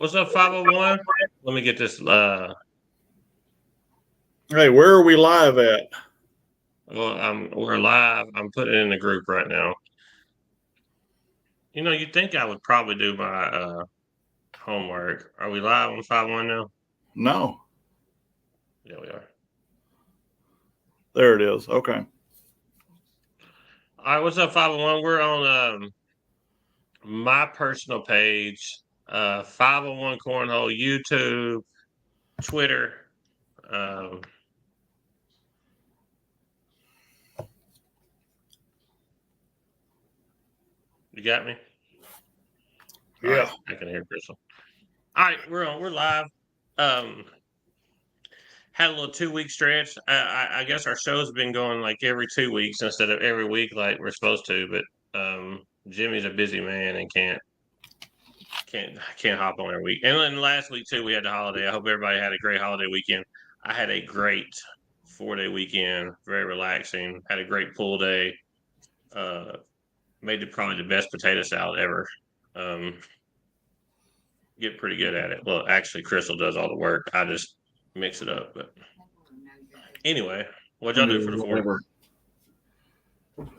What's up, 501? Let me get this. Hey, where are we live at? Well, we're live. I'm putting it in the group right now. You'd think I would probably do my homework. Are we live on 501 now? No, Yeah, we are. there it is. Okay. All right, what's up, 501? We're on my personal page, 501 Cornhole, YouTube, Twitter. Um, you got me? All right, Yeah. I can hear Crystal. All right, we're live. Um, had a little 2 week stretch. I guess our show's been going like every 2 weeks instead of every week like we're supposed to. But Jimmy's a busy man and can't hop on every week. And then last week too, we had the holiday. I hope everybody had a great holiday weekend. I had a great 4 day weekend, very relaxing. Had a great pool day. Uh, Made probably the best potato salad ever. Um, get pretty good at it. Well, actually, Crystal does all the work. I just mix it up. But anyway, what'd y'all do for the fourth? Whatever.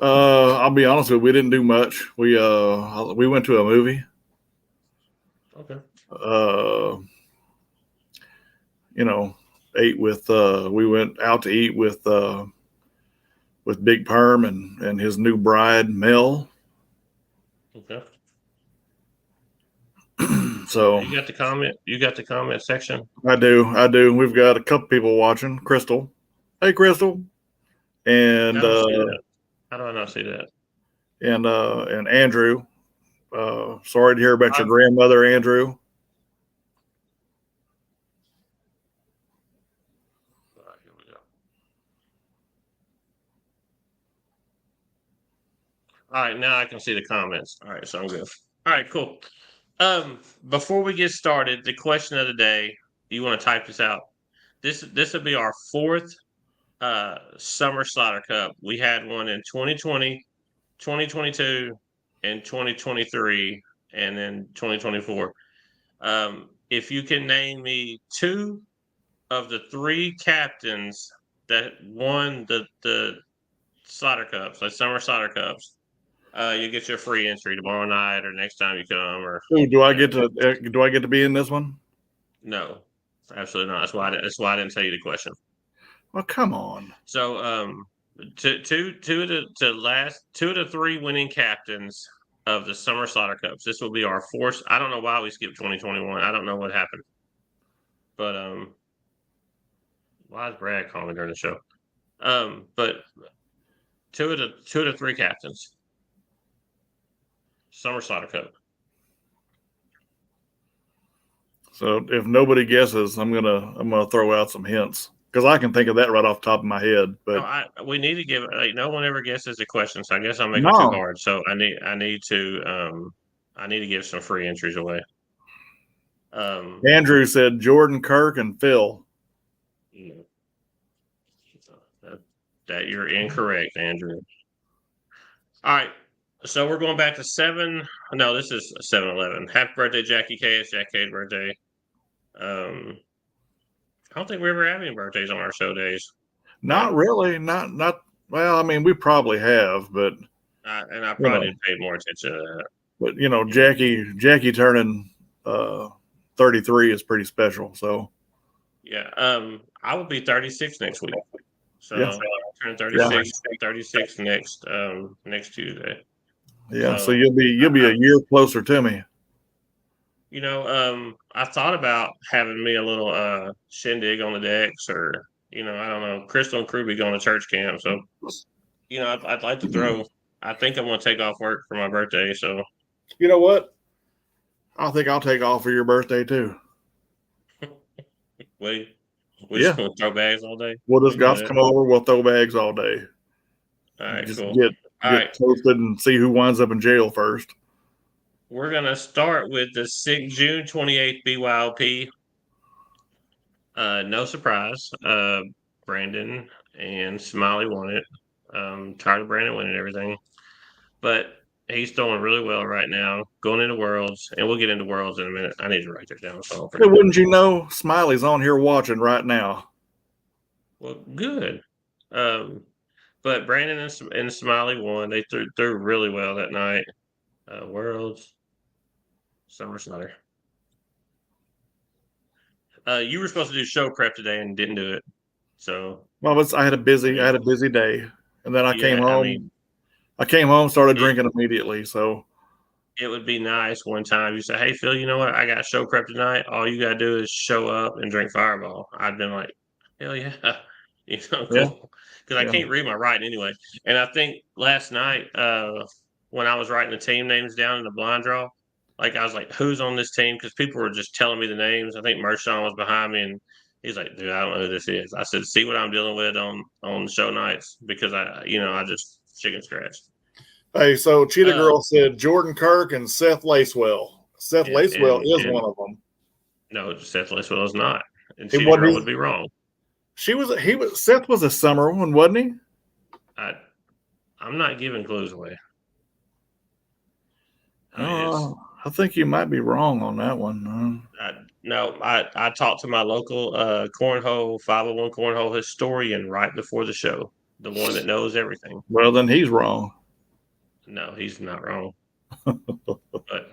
I'll be honest with you, we didn't do much. We went to a movie. Okay. Uh, you know, ate with we went out to eat with Big Perm and his new bride Mel. Okay. So You got the comment. You got the comment section. I do. We've got a couple people watching. Crystal, hey Crystal, I and don't see that. How do I not see that? and Andrew. Sorry to hear about your grandmother, Andrew. All right, here we go. All right, now I can see the comments. All right, so I'm good. All right, cool. Before we get started, the question of the day. You want to type this out? This will be our fourth summer Slaughter Cup. We had one in 2020, 2022, and 2023, and then 2024. If you can name me two of the three captains that won the Slaughter Cups, like summer Slaughter Cups, you get your free entry tomorrow night or next time you come. Or Ooh, do I get to be in this one? no, absolutely not. That's why I didn't tell you the question. Well, come on. So, two of the three winning captains of the Summer Slaughter Cups. This will be our fourth. I don't know why we skipped 2021. I don't know what happened, but why is Brad calling me during the show? But two of the three captains, Summer Slaughter Cup. So if nobody guesses, I'm gonna throw out some hints because I can think of that right off the top of my head. But No, we need to give like no one ever guesses the question, so I guess I'm making it too no, hard. So I need to give some free entries away. Andrew said Jordan, Kirk, and Phil. That you're incorrect, Andrew. All right, so we're going back to seven. No, this is 7-Eleven. Happy birthday, Jackie K. It's Jack K's birthday. I don't think we ever have any birthdays on our show days. Not really. Not. Well, I mean, we probably have, but and I probably need to pay more attention to that. But Jackie turning 33 is pretty special. So yeah, I will be 36 next week. So yeah. I'll turn 36 next Tuesday. Yeah, so you'll be a year closer to me. I thought about having me a little shindig on the decks, or I don't know, Crystal and Crew be going to church camp, so I'd like to throw. I think I'm going to take off work for my birthday, so you know what? I think I'll take off for your birthday too. We just going to throw bags all day. We'll just guys come over. We'll throw bags all day. All right, just cool. Get toasted and see who winds up in jail first. We're gonna start with the June 28th BYOP. No surprise. Brandon and Smiley won it. Tired of Brandon winning everything, but He's throwing really well right now, going into Worlds, and we'll get into Worlds in a minute. I need to write that down so I don't Hey, forget. wouldn't you know, Smiley's on here watching right now. Well, good. Um, but Brandon and Smiley won. They threw really well that night. Worlds, Summer Slider. You were supposed to do show prep today and didn't do it. So Well, I had a I busy, I mean, had a busy day, and then I came yeah, I home. mean, I came home, started it drinking immediately. So it would be nice one time you say, "Hey Phil, you know what? I got show prep tonight. All you gotta do is show up and drink Fireball." I'd been like, "Hell yeah, yeah, cool," because I yeah, can't read my writing anyway. And I think last night, when I was writing the team names down in the blind draw, like I was like, "Who's on this team?" Because people were just telling me the names. I think Mershon was behind me, and he's like, "Dude, I don't know who this is." I said, "See what I'm dealing with on show nights because I just chicken scratch." Hey, so Cheetah Uh, Girl said Jordan Kirk and Seth Lacewell. Seth and Lacewell and is and one of them. No, Seth Lacewell is not, and He Cheetah wasn't. Girl would be wrong. She was. He was. Seth was a summer one, wasn't he? I I'm not giving clues away. I mean, it's I think you might be wrong on that one. I, no. I talked to my local cornhole 501 cornhole historian right before the show, the one that knows everything. Well, then he's wrong. No, he's not wrong. But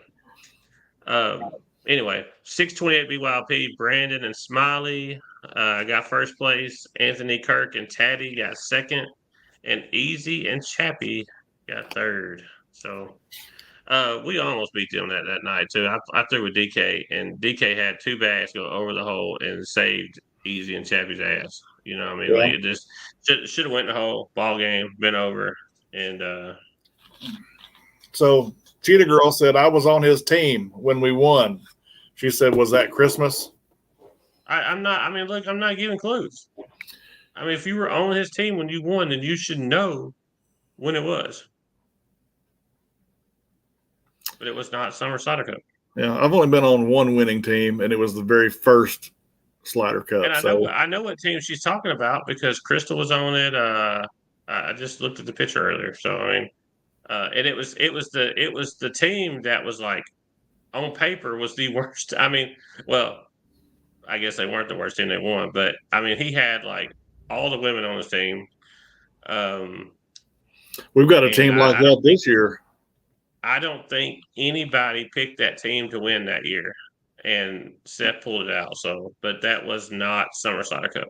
anyway, 628 BYP, Brandon and Smiley got first place. Anthony Kirk and Taddy got second, and Easy and Chappie got third. So we almost beat them that night too. I threw with DK, and DK had two bags go over the hole and saved Easy and Chappie's ass. You know what I mean? Yeah. Like it just should have went in the hole, ball game, been over. And So Cheetah Girl said I was on his team when we won. She said, "Was that Christmas?" I'm not. I mean, look, I'm not giving clues. I mean, if you were on his team when you won, then you should know when it was. But it was not Summer Cider Cup. Yeah, I've only been on one winning team, and it was the very first Slider And Cup. I So I know what team she's talking about because Crystal was on it. I just looked at the picture earlier. So I mean, and it was the team that was like on paper was the worst. I mean, well, I guess they weren't the worst team they won, but I mean, he had like all the women on his team. Um, we've got a and team like that this year. I don't think anybody picked that team to win that year, and Seth pulled it out. So, but that was not Summer Cider Cup.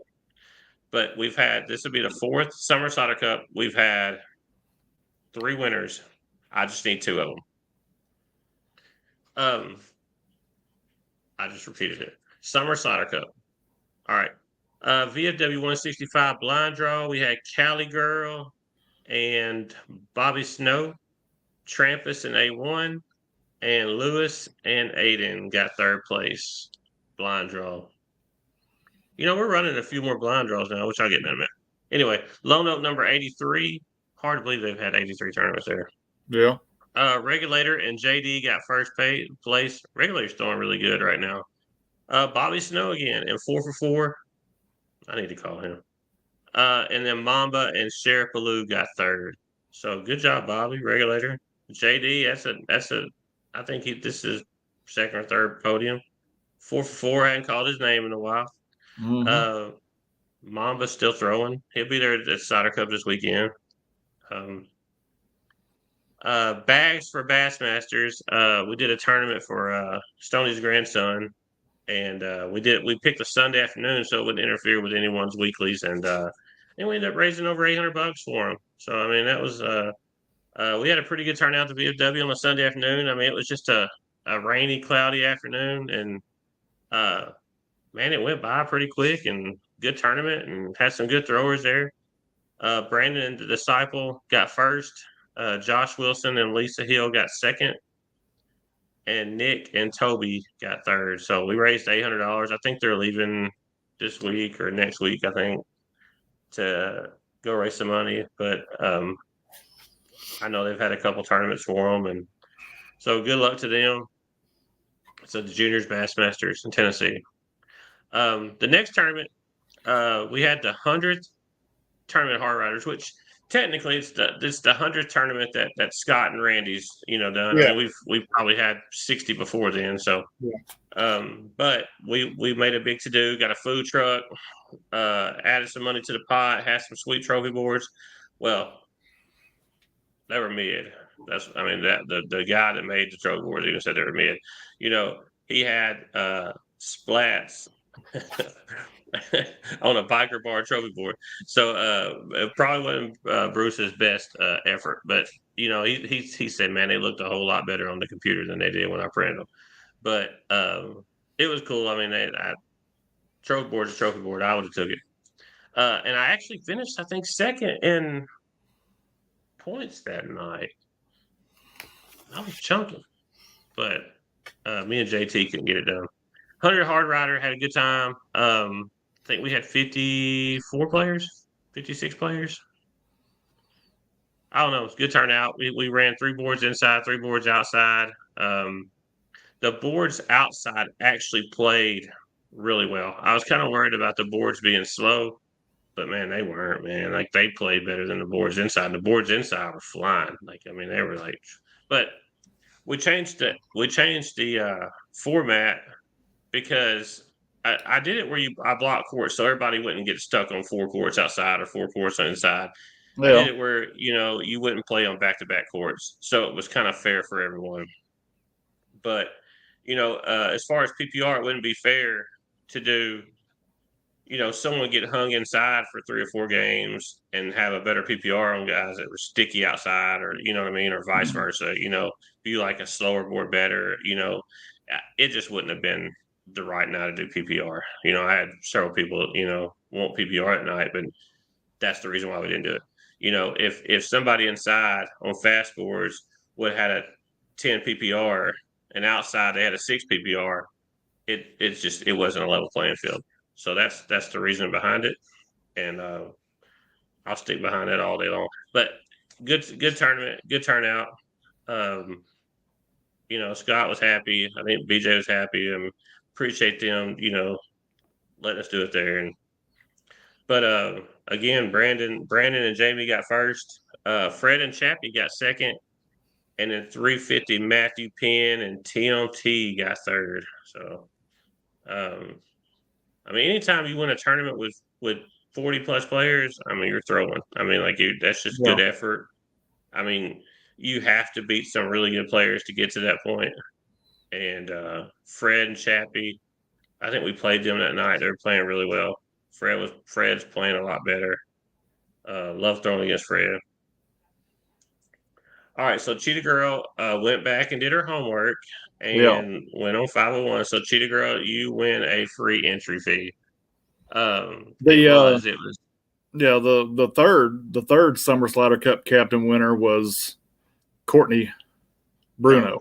But we've had this would be the fourth Summer Cider Cup. We've had three winners. I just need two of them. Um, I just repeated it. Summer Cider Cup. All right. VFW 165 blind draw. We had Cali Girl and Bobby Snow, Trampus and A1, and Lewis and Aiden got third place blind draw. We're running a few more blind draws now, which I'll get in a minute. Anyway, loan note number 83. Hard to believe they've had 83 tournaments there. Yeah. Regulator and JD got first place. Regulator's throwing really good right now. Bobby Snow again and 4 for 4. I need to call him. And then Mamba and Sheriff Baloo got third. So good job, Bobby, regulator. JD, that's a I think this is second or third podium. 4 for 4, hadn't called his name in a while. Mm-hmm. Uh Mamba's still throwing. He'll be there at Cider Cup this weekend. Um Bags for Bassmasters. We did a tournament for Stoney's grandson, and we picked a Sunday afternoon so it wouldn't interfere with anyone's weeklies, and we ended up raising over $800 for him. So I mean that was we had a pretty good turnout to VFW on a Sunday afternoon. I mean it was just a rainy, cloudy afternoon, and uh, man, it went by pretty quick and good tournament and had some good throwers there. Brandon and the Disciple got first. Josh Wilson and Lisa Hill got second, and Nick and Toby got third. So we raised $800. I think they're leaving this week or next week. I think to go raise some money, but I know they've had a couple tournaments for them, and so good luck to them. So the Juniors Bassmasters in Tennessee. The next tournament, we had the 100th tournament Hard Riders, which technically it's the 100th tournament that Scott and Randy's done. I Yeah. mean we've probably had 60 before then. So, Yeah. but we made a big to do. Got a food truck. Added some money to the pot. Had some sweet trophy boards. Well, they were mid. That the guy that made the trophy boards even said they were mid. He had splats on a biker bar trophy board. So it probably wasn't Bruce's best effort, but he said, man, they looked a whole lot better on the computer than they did when I printed them. But it was cool. I mean, trophy board's a trophy board. I would have took it. And I actually finished, I think, second in points that night. I was chunking, but me and JT couldn't get it done. 100 Hard Rider had a good time. I think we had 54 players, 56 players. I don't know. It was a good turnout. We ran 3 boards inside, 3 boards outside. The boards outside actually played really well. I was kind of worried about the boards being slow, but man, they weren't, man. Like they played better than the boards inside. The boards inside were flying. Like, I mean, they were like, but we changed the format because I did it where I blocked courts so everybody wouldn't get stuck on 4 courts outside or 4 courts on inside. I Yeah. did it where you wouldn't play on back-to-back courts, so it was kind of fair for everyone. But as far as PPR, it wouldn't be fair to do someone get hung inside for 3 or 4 games and have a better PPR on guys that were sticky outside, or you know what I mean, or vice versa. Be like a slower board better. It just wouldn't have been the right night to do PPR. I had several people want PPR at night, but that's the reason why we didn't do it. If somebody inside on fast boards would have had a 10 PPR and outside they had a 6 PPR, it wasn't a level playing field. So that's the reason behind it, and I'll stick behind it all day long. But good tournament, good turnout. Um, Scott was happy. I think BJ was happy, and appreciate them. Letting us do it there. But again, Brandon and Jamie got first. Fred and Chappie got second, and then 350 Matthew Penn and TMT got third. So um, I mean, anytime you win a tournament with 40 plus players, I mean, you're throwing. I mean, like that's just Yeah. good effort. I mean, you have to beat some really good players to get to that point. And Fred and Chappie, I think we played them that night. They were playing really well. Fred's playing a lot better. Love throwing against Fred. All right, so Cheetah Girl went back and did her homework Yeah. and went on 501. So Cheetah Girl, you win a free entry fee. It The was it was yeah, the third Summer Slider Cup captain winner was Courtney no, Bruno.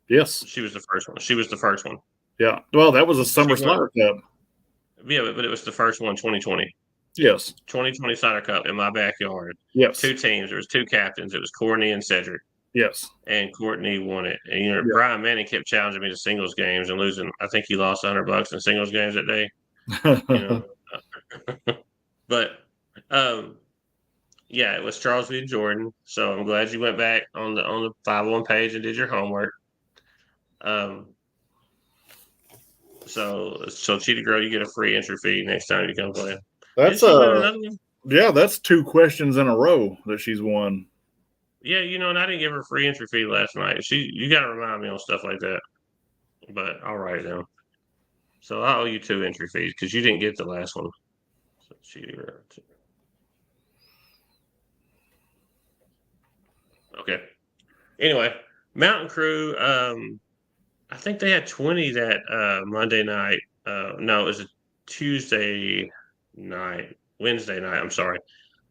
Yes. she was the first one. She was the first one. Yeah. Well, that was a She Summer won. Slider Cup. Yeah, but it was the first one, 2020. Yes. 2020 Cider Cup in my backyard. Yes. 2 teams. There was 2 captains. It was Courtney and Cedric, Yes. and Courtney won it. And Yeah. Brian Manning kept challenging me to singles games and losing. I think he lost $100 in singles games that day. But um, yeah, it was Charles V. Jordan. So I'm glad you went back on the 501 page and did your homework. Um, so Cheetah Girl, you get a free entry fee next time you come play. Did That's she win another one? yeah, that's 2 questions in a row that she's won. Yeah, and I didn't give her a free entry fee last night. You got to remind me on stuff like that. But I'll write it down. So I owe you 2 entry fees because you didn't get the last one. So okay. Anyway, Mountain Crew. I think they had 20 that Monday night. No, it was a Tuesday night, Wednesday night. I'm sorry.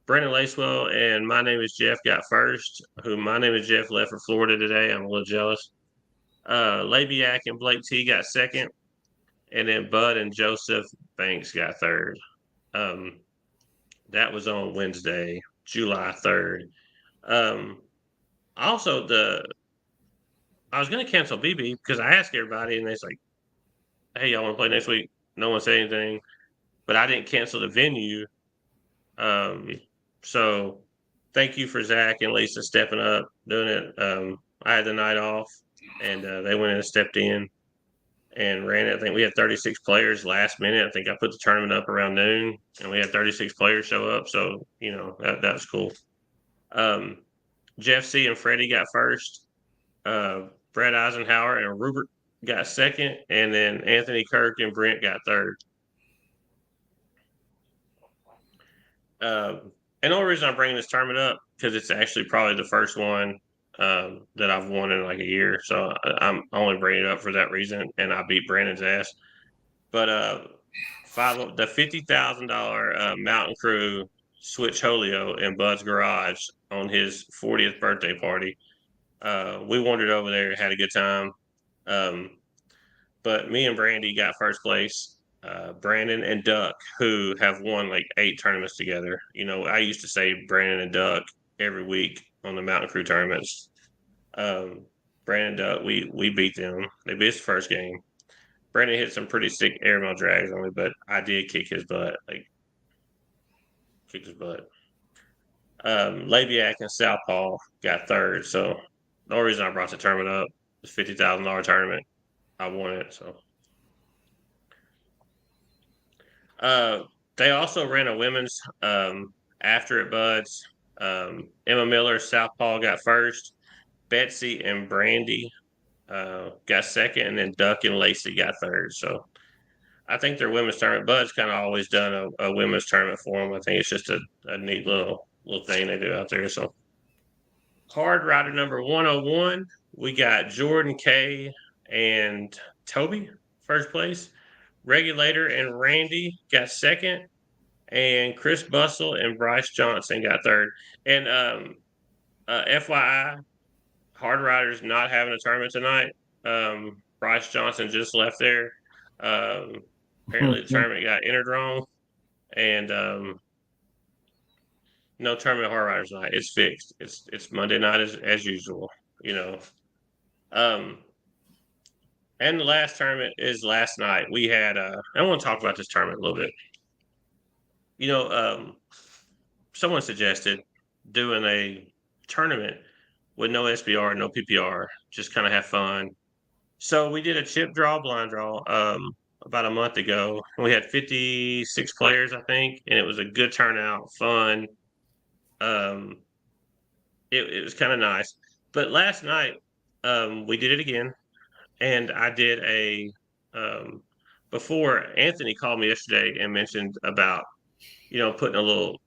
Brandon Lacewell and My Name is Jeff got first. My Name is Jeff left for Florida today. I'm a little jealous. Labiak and Blake T got second, and then Bud and Joseph Banks got third. Um, that was on Wednesday, July 3rd. Um, also, I was going to cancel BB because I asked everybody, and they're like, "Hey, y'all want to play next week?" No one said anything, but I didn't cancel the venue. So thank you for Zach and Lisa stepping up, doing it. I had the night off, and they went in and stepped in and ran it. I think we had 36 players last minute. I think I put the tournament up around noon, and we had 36 players show up. So that was cool. Jeff C and Freddie got first. Brad Eisenhower and Rupert got second, and then Anthony Kirk and Brent got third. And the only reason I'm bringing this tournament up because it's actually probably the first one that I've won in like a year. So I'm only bringing it up for that reason, and I beat Brandon's ass. But the $50,000 Mountain Crew Switch Holio in Bud's garage on his 40th birthday party. We wandered over there, had a good time. But me and Brandy got first place. Brandon and Duck, who have won like 8 tournaments together. I used to say Brandon and Duck every week on the Mountain Crew tournaments. Brandon and Duck, we beat them. They beat us the first game. Brandon hit some pretty sick airmail drags on me, but I did kick his butt. Kicked his butt. Labiak and Southpaw got third. So the only reason I brought the tournament up was $50,000 tournament. I won it. So they also ran a women's after at Bud's. Emma Miller, Southpaw got first. Betsy and Brandy got second, and then Duck and Lacey got third. So I think their women's tournament. Bud's kind of always done a women's tournament for them. I think it's just a neat little thing they do out there. So hard rider number 101, we got Jordan K and Toby first place. Regulator and Randy got second, and Chris Bustle and Bryce Johnson got third. And FYI, Hard Riders not having a tournament tonight. Bryce Johnson just left there. Apparently, the tournament got entered wrong, and no tournament Hard Riders tonight. It's fixed. It's Monday night as usual. And the last tournament is last night. We had. I want to talk about this tournament a little bit. Someone suggested doing a tournament with no SBR, no PPR, just kind of have fun. So we did a chip draw, blind draw, about a month ago. We had 56 players, I think, and it was a good turnout, fun. It was kind of nice. But last night, we did it again, and I did before Anthony called me yesterday and mentioned about, putting a little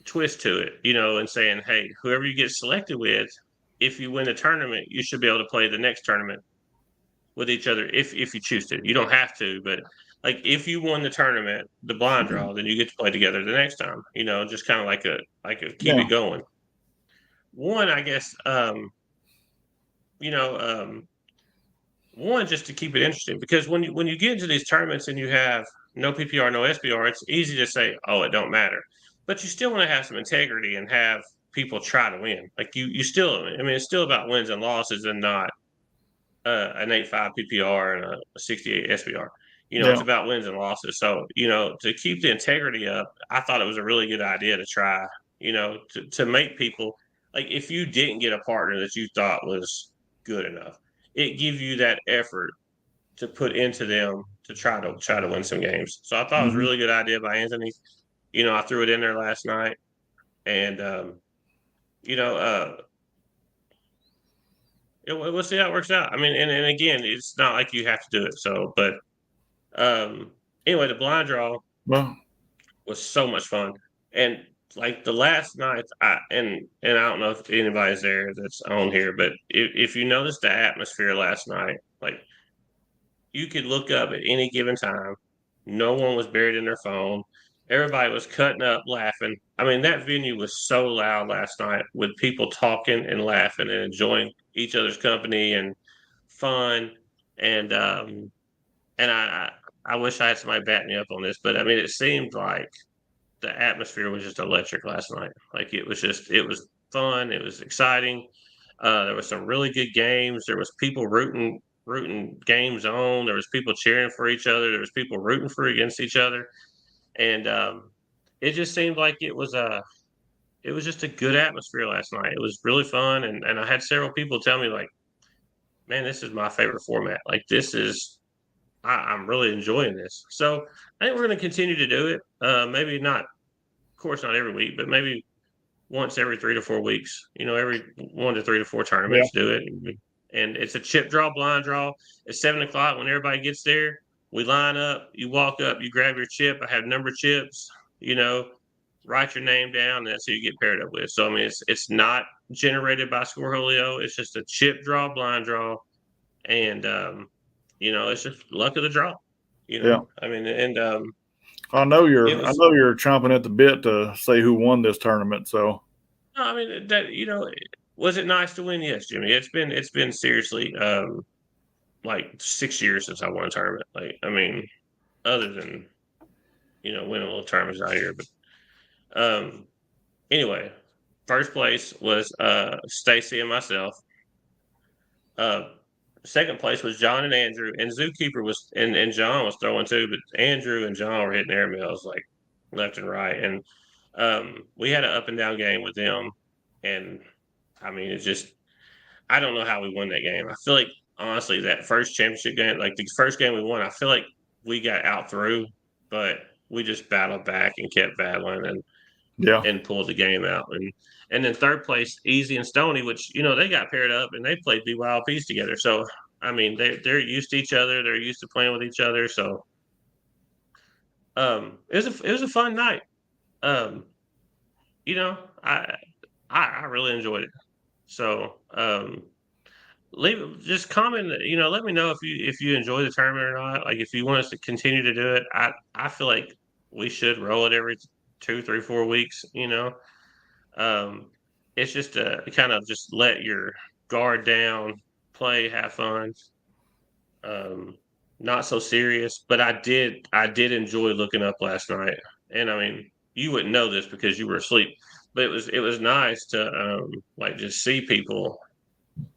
twist to it, and saying, hey, whoever you get selected with, if you win the tournament, you should be able to play the next tournament with each other if you choose to. You don't have to, but like if you won the tournament, the blind draw, then you get to play together the next time. Just kind of like a keep it going. One, I guess, one just to keep it interesting because when you get into these tournaments and you have no PPR, no SBR, it's easy to say, oh, it don't matter, but you still want to have some integrity and have people try to win. Like you still, I mean, it's still about wins and losses and not an 8.5 PPR and a 68 SBR. It's about wins and losses. So, to keep the integrity up, I thought it was a really good idea to try, to make people like if you didn't get a partner that you thought was good enough, it gives you that effort to put into them to try to win some games. So I thought it was a really good idea by Anthony. I threw it in there last night, and we'll see how it works out. I mean, and again, it's not like you have to do it. So, but anyway, the blind draw was so much fun, and like the last night, and I don't know if anybody's there that's on here, but if you notice the atmosphere last night, like you could look up at any given time, no one was buried in their phone. Everybody was cutting up, laughing. I mean, that venue was so loud last night with people talking and laughing and enjoying each other's company and fun. And I wish I had somebody back me up on this, but I mean, it seemed like the atmosphere was just electric last night. Like it was fun. It was exciting. There was some really good games. There was people rooting games on. There was people cheering for each other. There was people rooting for against each other, and it just seemed like it was it was just a good atmosphere last night. It was really fun, and I had several people tell me like, "Man, this is my favorite format. Like this is I'm really enjoying this." So I think we're going to continue to do it. Maybe not, of course, not every week, but maybe once every 3 to 4 weeks. Every 1 to 3 to 4 Yeah. tournaments do it, and it's a chip draw, blind draw. At 7 o'clock when everybody gets there, we line up. You walk up, you grab your chip. I have number chips. You know, write your name down, and that's who you get paired up with. So I mean, it's not generated by Scoreholio. It's just a chip draw, blind draw, and it's just luck of the draw. Yeah. I mean, and I know it you're. I was. know you're chomping at the bit to say who won this tournament. So No, I mean that. Was it nice to win? Yes, Jimmy. It's been seriously like 6 years since I won a tournament. Like I mean, other than winning little tournaments out here, but anyway, first place was Stacy and myself. Uh, Second place was John and Andrew, and Zookeeper was and John was throwing too, but Andrew and John were hitting air mills like left and right, and we had an up and down game with them, and I mean it's just I don't know how we won that game. I feel like honestly that first championship game, like the first game we won, I feel like we got out through, but we just battled back and kept battling yeah, and pulled the game out. And then third place, Easy and Stony, which they got paired up and they played BYLPs together. So I mean they're used to each other. They're used to playing with each other. So it was a fun night. Um, you know, I I really enjoyed it. So leave just comment. Let me know if you enjoy the tournament or not. Like if you want us to continue to do it. I feel like we should roll it every 2, 3, 4 weeks. Um, it's just to kind of just let your guard down, play, have fun. Um, Not so serious, but I did enjoy looking up last night. And I mean, you wouldn't know this because you were asleep, but it was nice to like just see people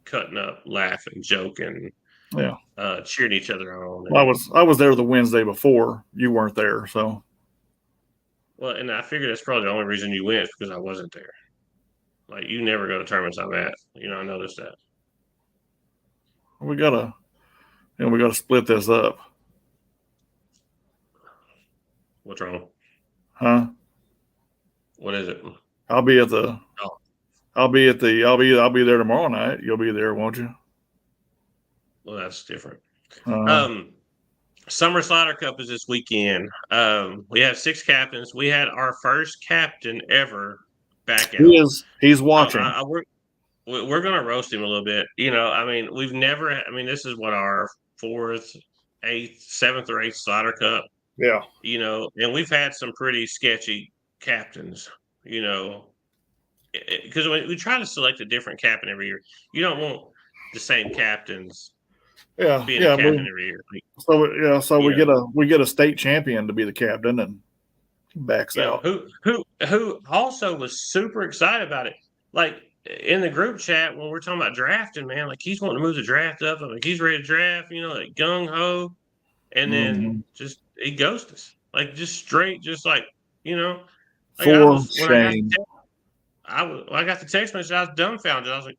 cutting up, laughing, joking, yeah. cheering each other on. Well, And I was there the Wednesday before. You weren't there, so well, and I figured that's probably the only reason you went is because I wasn't there. Like you never go to tournaments I'm at. I noticed that. we gotta we gotta split this up, What's wrong? huh? What is it? I'll be at the. Oh, I'll be there tomorrow night. You'll be there, won't you? well, that's different. Uh, Um, Summer Slider Cup is this weekend. We have 6 captains. We had our first captain ever back he out. is. He's So watching. we're going to roast him a little bit. I mean, we've never. I mean, this is what our fourth, eighth, seventh or eighth Slider Cup. Yeah. And we've had some pretty sketchy captains. You know, because we try to select a different captain every year. You don't want the same captains Yeah. being a Yeah. captain every year. So yeah. So You know, we get a state champion to be the captain and he backs out. who also was super excited about it. Like in the group chat when we're talking about drafting, man, like he's wanting to move the draft up. Like he's ready to draft, like gung ho, and then Mm-hmm. just he ghosted us, like just straight, just like you know, like I For was when shame. I got the text message, I was dumbfounded. I was like,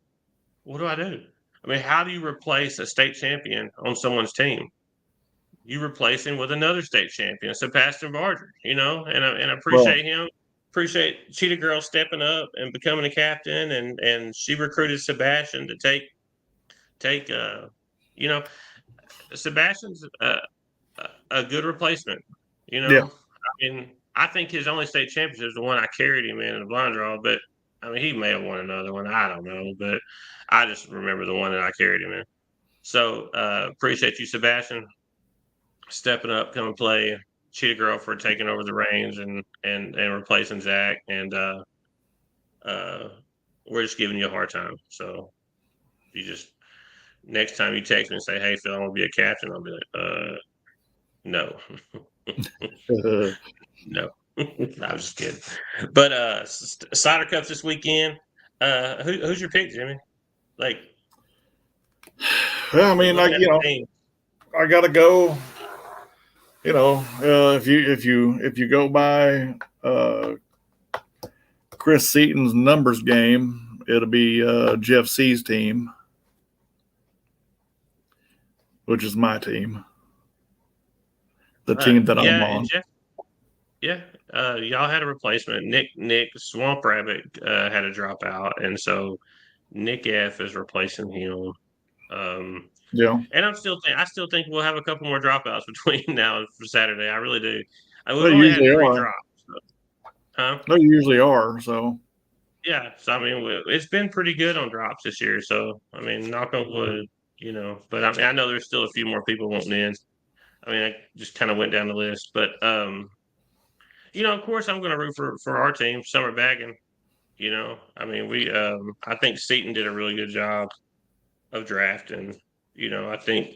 what do I do? I mean, how do you replace a state champion on someone's team? You replace him with another state champion, Sebastian Barger, and I Well, appreciate him. Appreciate Cheetah Girl stepping up and becoming a captain, and she recruited Sebastian to take you know Sebastian's a good replacement. yeah. I mean, I think his only state championship is the one I carried him in the blind draw, but I mean he may have won another one. I don't know, but I just remember the one that I carried him in. So appreciate you, Sebastian, stepping up, coming play. Cheetah Girl for taking over the reins and replacing Zach, and uh, we're just giving you a hard time. So you just next time you text me and say, "Hey Phil, I want to be a captain," I'll be like, no, no, I was just kidding. But Cider Cups this weekend. Who's your pick, Jimmy? Like Well, I mean, looking at the team. I gotta go. If you go by Chris Seaton's numbers game, it'll be Jeff C's team, which is my team, the team that I'm on. Y'all had a replacement. Nick Swamp Rabbit had a dropout, and so Nick F is replacing him. Yeah. And I still think we'll have a couple more dropouts between now and for Saturday. I really do. We've They only had usually 3 are. drops. Huh? They usually are. So Yeah. So I mean, it's been pretty good on drops this year. So I mean, knock on wood, But I mean, I know there's still a few more people wanting in. I mean, I just kind of went down the list, but of course, I'm going to root for our team, Summer Bagging. I mean, I think Seaton did a really good job of drafting. I think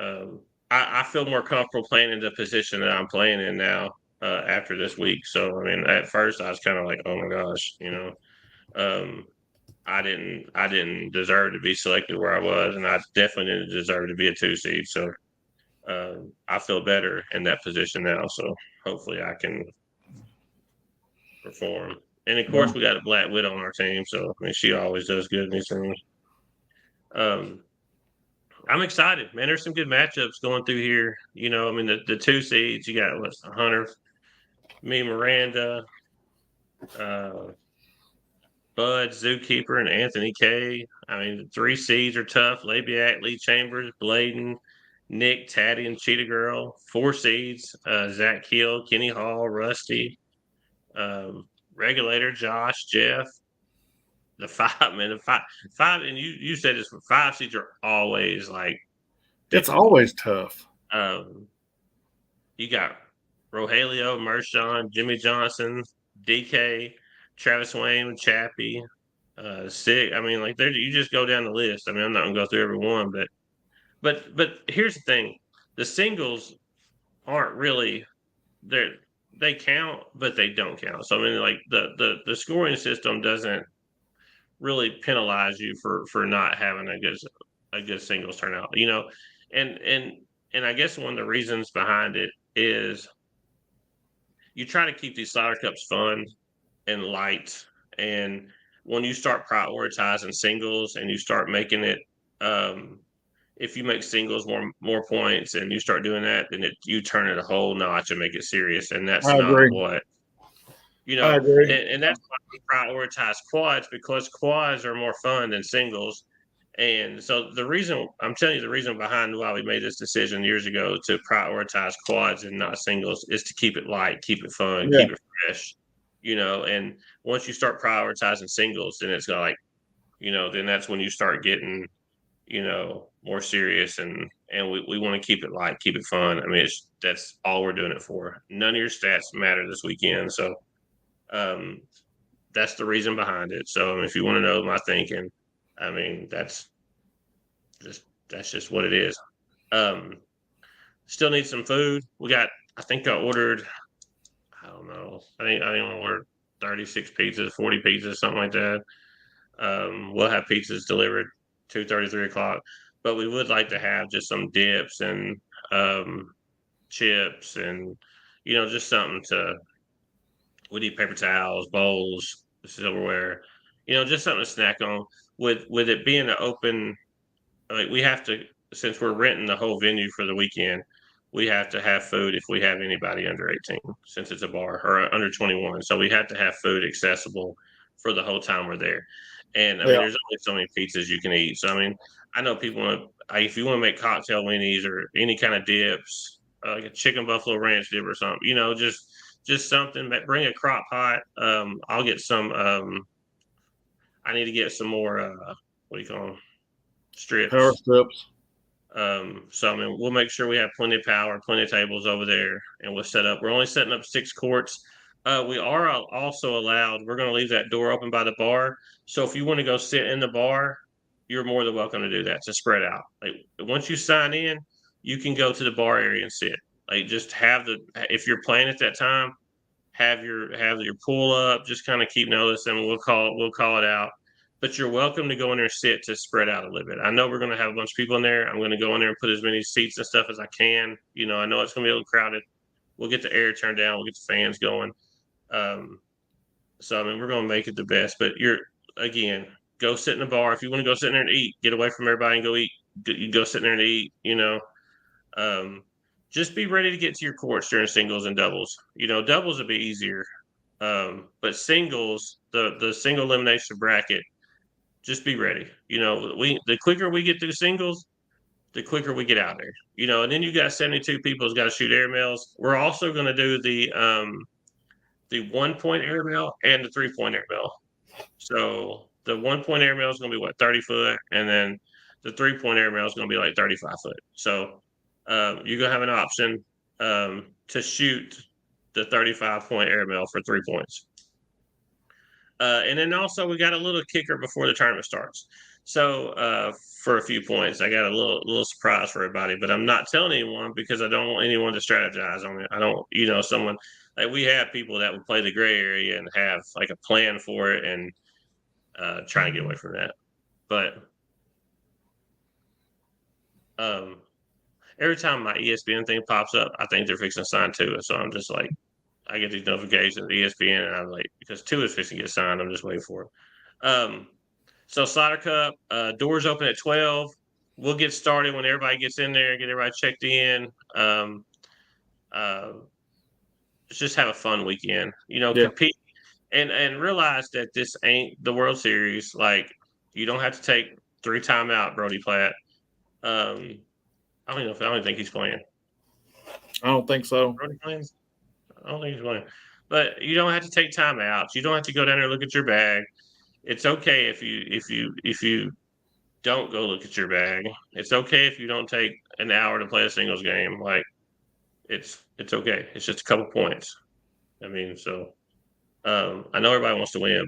I feel more comfortable playing in the position that I'm playing in now after this week. So I mean, at first I was kind of like, oh my gosh, um, I didn't deserve to be selected where I was, and I definitely didn't deserve to be a 2 seed. So I feel better in that position now. So hopefully I can perform. And of course, we got a Black Widow on our team, so I mean, she always does good in these things. I'm excited, man. There's some good matchups going through here. I mean, the 2 seeds, you got Hunter, me, Miranda, uh, Bud, Zookeeper, and Anthony K. I mean, the 3 seeds are tough. Labiak, Lee Chambers, Bladen, Nick, Taddy, and Cheetah Girl. 4 seeds, Zach Keel, Kenny Hall, Rusty, Regulator, Josh, Jeff. The 5, man, the 5, and you said this, 5 seeds are always like it's difficult. always tough. You got Rogelio, Mershon, Jimmy Johnson, DK, Travis Wayne, Chappie, Sig. I mean, like you just go down the list. I mean, I'm not gonna go through every one, but here's the thing: the singles aren't really they count, but they don't count. So I mean, like the scoring system doesn't really penalize you for not having a good singles turnout. And and I guess one of the reasons behind it is you try to keep these Slider Cups fun and light. And when you start prioritizing singles and you start making it, if you make singles more points and you start doing that, then you turn it a whole notch and make it serious. And that's I not agree. what I agree. and that's why we prioritize quads, because quads are more fun than singles. And so I'm telling you, the reason behind why we made this decision years ago to prioritize quads and not singles is to keep it light, keep it fun, Yeah. keep it fresh, and once you start prioritizing singles, then it's like, then that's when you start getting, more serious, and we want to keep it light, keep it fun. I mean, that's all we're doing it for. None of your stats matter this weekend. So, that's the reason behind it. So, I mean, if you want to know my thinking, I mean, that's just what it is. Um, Still need some food. I think I ordered. I don't know. I think I ordered 36 pizzas, 40 pizzas, something like that. We'll have pizzas delivered 2:30, 3 o'clock. But we would like to have just some dips and chips and just something to. We need paper towels, bowls, silverware. Just something to snack on. With it being an open, like we have to, since we're renting the whole venue for the weekend, we have to have food if we have anybody under 18, since it's a bar, or under 21. So we have to have food accessible for the whole time we're there. And I mean, Yeah. there's only so many pizzas you can eat. So I mean, I know people want to, if you want to make cocktail weenies or any kind of dips, like a chicken buffalo ranch dip or something, just something. Bring a crock pot. I'll get some. I need to get some more. What do you call them? Power Strips. strips. So I mean, we'll make sure we have plenty of power, plenty of tables over there, and we'll set up. We're only setting up 6 courts. We are also allowed. We're going to leave that door open by the bar. So if you want to go sit in the bar, you're more than welcome to do that. To spread out. Like once you sign in, you can go to the bar area and sit. Like just if you're playing at that time, have your pull up. Just kind of keep notice, and we'll call it out. But you're welcome to go in there and sit to spread out a little bit. I know we're going to have a bunch of people in there. I'm going to go in there and put as many seats and stuff as I can. I know it's going to be a little crowded. We'll get the air turned down. We'll get the fans going. Um, So I mean, we're gonna make it the best. But you're again, go sit in the bar if you want to go sit in there and eat. Get away from everybody and go eat. You go sit in there and eat. Um, just be ready to get to your courts during singles and doubles. Doubles will be easier, but singles, the single elimination bracket, just be ready. The quicker we get through singles, the quicker we get out there. And then you got 72 people who's got to shoot airmails. We're also going to do the 1 point airmail and the 3 point airmail. So the 1 point airmail is going to be what 30 foot, and then the 3 point airmail is going to be like 35 foot. So you're going to have an option to shoot the 35 point airmail for 3 points. And then also we got a little kicker before the tournament starts. So for a few points, I got a little surprise for everybody, but I'm not telling anyone because I don't want anyone to strategize on it. I don't, someone like we have people that will play the gray area and have like a plan for it and try and get away from that. But every time my ESPN thing pops up, I think they're fixing to sign Tua. So I'm just like, I get these notifications at ESPN, and I'm like, because Tua is fixing to get signed, I'm just waiting for it. So Slider Cup, doors open at 12. We'll get started when everybody gets in there, get everybody checked in. Let's just have a fun weekend. Compete and realize that this ain't the World Series. Like, you don't have to take 3 timeout, Brody Platt. I don't think he's playing. I don't think so. Brody playing? I don't think he's playing. But you don't have to take timeouts. You don't have to go down there and look at your bag. It's okay if you don't go look at your bag. It's okay if you don't take an hour to play a singles game. Like it's okay. It's just a couple points. I mean, so I know everybody wants to win,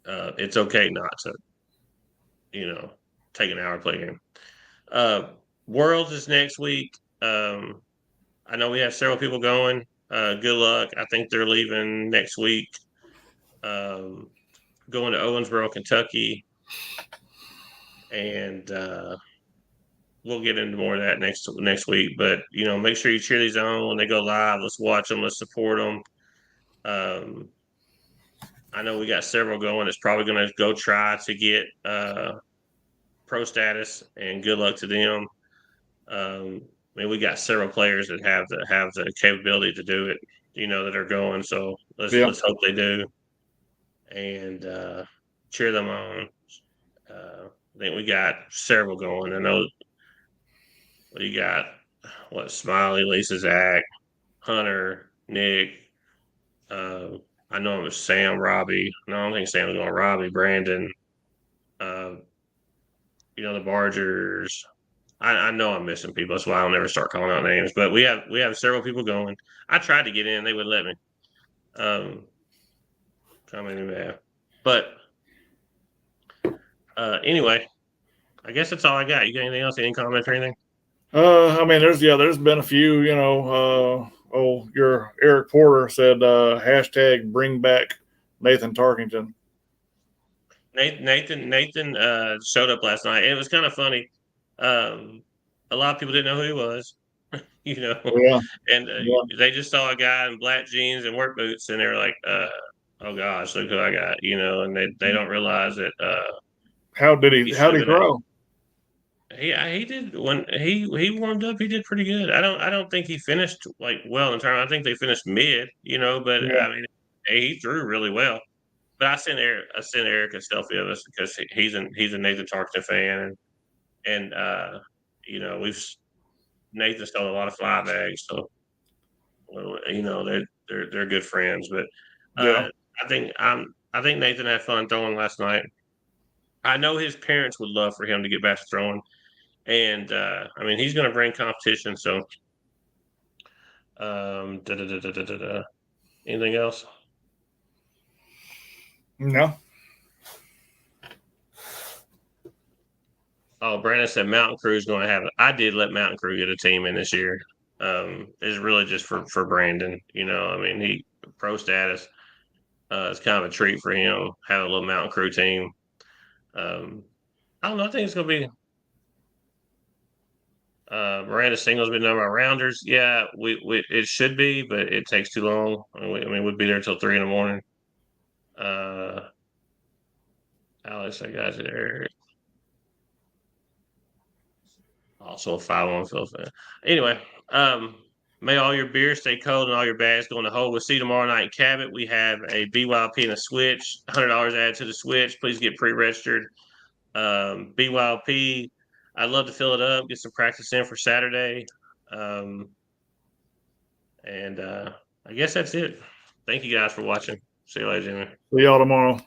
but it's okay not to, take an hour to play a game. Worlds is next week. I know we have several people going. Good luck. I think they're leaving next week. Going to Owensboro, Kentucky, and we'll get into more of that next week. But make sure you cheer these on when they go live. Let's watch them. Let's support them. I know we got several going. It's probably going to go try to get pro status, and good luck to them. We got several players that have the capability to do it. That are going. So let's hope they do, and cheer them on. I think we got several going. I know you got Smiley, Lisa, Zach, Hunter, Nick. I know it was Sam, Robbie. No, I don't think Sam's going. Robbie, Brandon. The Bargers. I know I'm missing people. That's why I'll never start calling out names. But we have several people going. I tried to get in, they wouldn't let me. But anyway, I guess that's all I got. You got anything else? Any comments or anything? There's been a few, your Eric Porter said, hashtag bring back Nathan Tarkington. Nathan showed up last night. It was kind of funny. A lot of people didn't know who he was, Yeah. and they just saw a guy in black jeans and work boots, and they were like, "Oh gosh, look who I got!" And they don't realize that. How did he throw? He did when he warmed up. He did pretty good. I don't think he finished like well in time. I think they finished mid. But Yeah. I mean, he threw really well. But I sent Eric a selfie of us because he's a Nathan Tarkington fan, and we've Nathan stole a lot of fly bags, so they're good friends. But Yeah. I think Nathan had fun throwing last night. I know his parents would love for him to get back to throwing, and he's going to bring competition. So, anything else? No. Oh, Brandon said Mountain Crew is going to have it. I did let Mountain Crew get a team in this year. It's really just for Brandon. He pro status. It's kind of a treat for him. Have a little Mountain Crew team. I don't know. I think it's going to be Miranda singles been done by rounders. Yeah, we it should be, but it takes too long. We'd be there till 3 in the morning. Alex, I got you there. Also a 501 Phil fan. Anyway, may all your beers stay cold and all your bags go in the hole. We'll see you tomorrow night in Cabot. We have a BYLP and a Switch. $100 added to the Switch. Please get pre-registered. BYLP, I'd love to fill it up, get some practice in for Saturday. And I guess that's it. Thank you guys for watching. See you later, Jimmy. See y'all tomorrow.